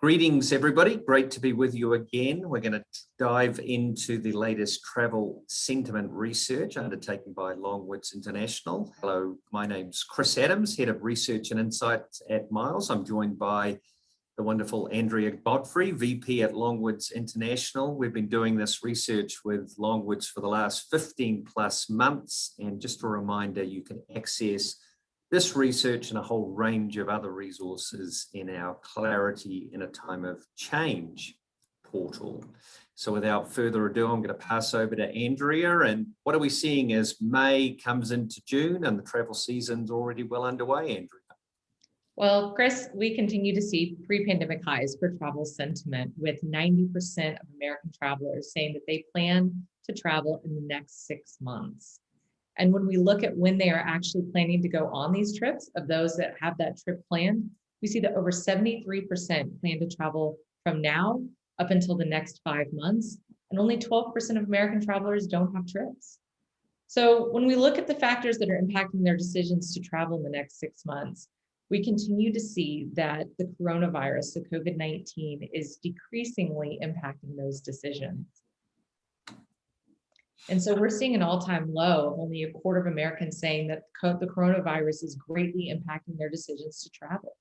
Greetings, everybody. Great to be with you again. We're going to dive into the latest travel sentiment research undertaken by Longwoods International. Hello, my name's Chris Adams, Head of Research and Insights at Miles. I'm joined by the wonderful Andrea Godfrey, VP at Longwoods International. We've been doing this research with Longwoods for the last 15 plus months. And just a reminder, you can access this research and a whole range of other resources in our Clarity in a Time of Change portal. So without further ado, I'm going to pass over to Andrea. And what are we seeing as May comes into June and the travel season's already well underway, Andrea? Well, Chris, we continue to see pre-pandemic highs for travel sentiment, with 90% of American travelers saying that they plan to travel in the next 6 months. And when we look at when they are actually planning to go on these trips, of those that have that trip planned, we see that over 73% plan to travel from now up until the next 5 months, and only 12% of American travelers don't have trips. So when we look at the factors that are impacting their decisions to travel in the next 6 months, we continue to see that the coronavirus, the COVID-19, is decreasingly impacting those decisions. And so we're seeing an all-time low of only a quarter of Americans saying that the coronavirus is greatly impacting their decisions to travel.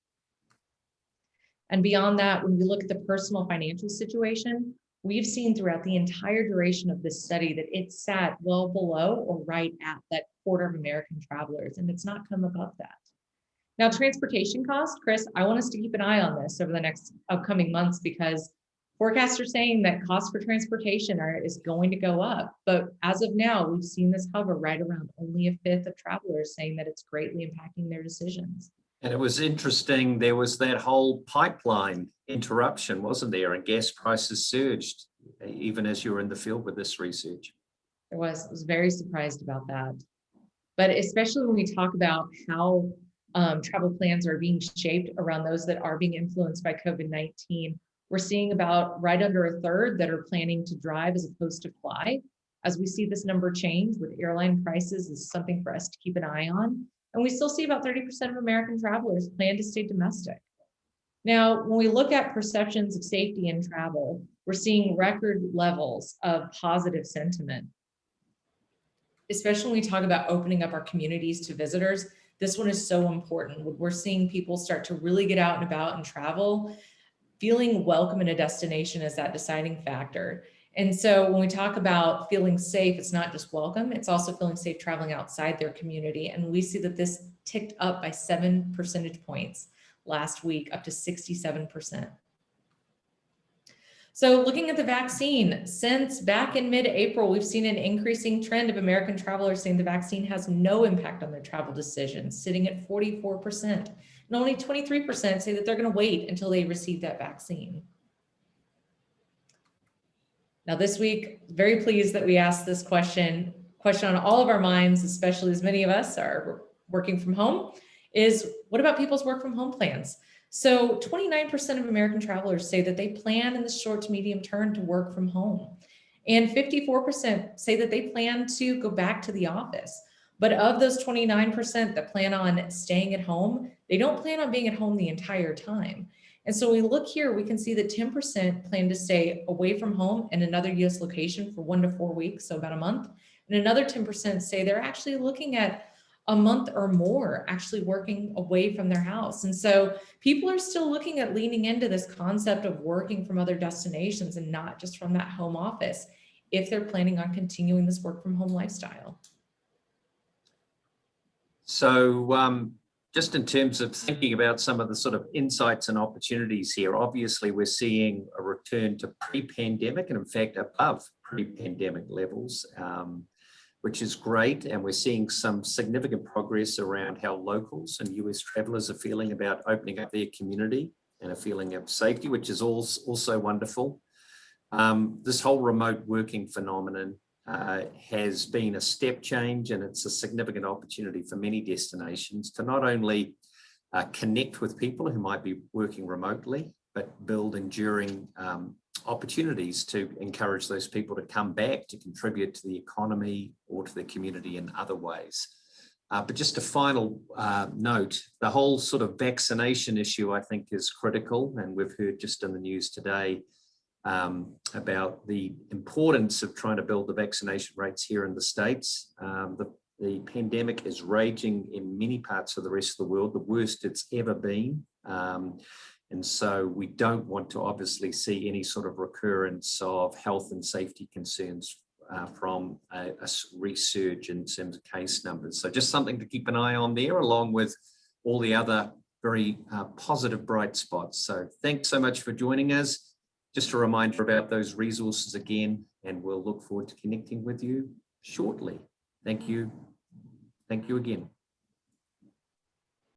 And beyond that, when we look at the personal financial situation, we've seen throughout the entire duration of this study that it sat well below or right at that quarter of American travelers, and it's not come above that. Now, transportation cost, Chris, I want us to keep an eye on this over the next upcoming months, because forecasts are saying that costs for transportation is going to go up. But as of now, we've seen this hover right around only a fifth of travelers saying that it's greatly impacting their decisions. And it was interesting, there was that whole pipeline interruption, wasn't there? And gas prices surged, even as you were in the field with this research. I was very surprised about that. But especially when we talk about how travel plans are being shaped around those that are being influenced by COVID-19, we're seeing about right under a third that are planning to drive as opposed to fly. As we see this number change with airline prices, is something for us to keep an eye on. And we still see about 30% of American travelers plan to stay domestic. Now, when we look at perceptions of safety in travel, we're seeing record levels of positive sentiment. Especially when we talk about opening up our communities to visitors, this one is so important. We're seeing people start to really get out and about and travel. Feeling welcome in a destination is that deciding factor. And so when we talk about feeling safe, it's not just welcome, it's also feeling safe traveling outside their community. And we see that this ticked up by 7 percentage points last week, up to 67%. So looking at the vaccine, since back in mid-April, we've seen an increasing trend of American travelers saying the vaccine has no impact on their travel decisions, sitting at 44%. And only 23% say that they're going to wait until they receive that vaccine. Now this week, very pleased that we asked this question on all of our minds, especially as many of us are working from home, is what about people's work from home plans? So 29% of American travelers say that they plan in the short to medium term to work from home. And 54% say that they plan to go back to the office. But of those 29% that plan on staying at home, they don't plan on being at home the entire time. And so we look here, we can see that 10% plan to stay away from home in another US location for 1 to 4 weeks, so about a month. And another 10% say they're actually looking at a month or more actually working away from their house. And so people are still looking at leaning into this concept of working from other destinations and not just from that home office, if they're planning on continuing this work from home lifestyle. So just in terms of thinking about some of the sort of insights and opportunities here, obviously we're seeing a return to pre-pandemic and in fact above pre-pandemic levels, which is great. And we're seeing some significant progress around how locals and US travelers are feeling about opening up their community and a feeling of safety, which is also wonderful. This whole remote working phenomenon has been a step change, and it's a significant opportunity for many destinations to not only connect with people who might be working remotely, but build enduring opportunities to encourage those people to come back to contribute to the economy or to the community in other ways. But just a final note, the whole sort of vaccination issue, I think, is critical. And we've heard just in the news today about the importance of trying to build the vaccination rates here in the States. The pandemic is raging in many parts of the rest of the world, the worst it's ever been. And so we don't want to obviously see any sort of recurrence of health and safety concerns from a resurge in terms of case numbers. So just something to keep an eye on there, along with all the other very positive bright spots. So thanks so much for joining us. Just a reminder about those resources again, and we'll look forward to connecting with you shortly. Thank you. Thank you again.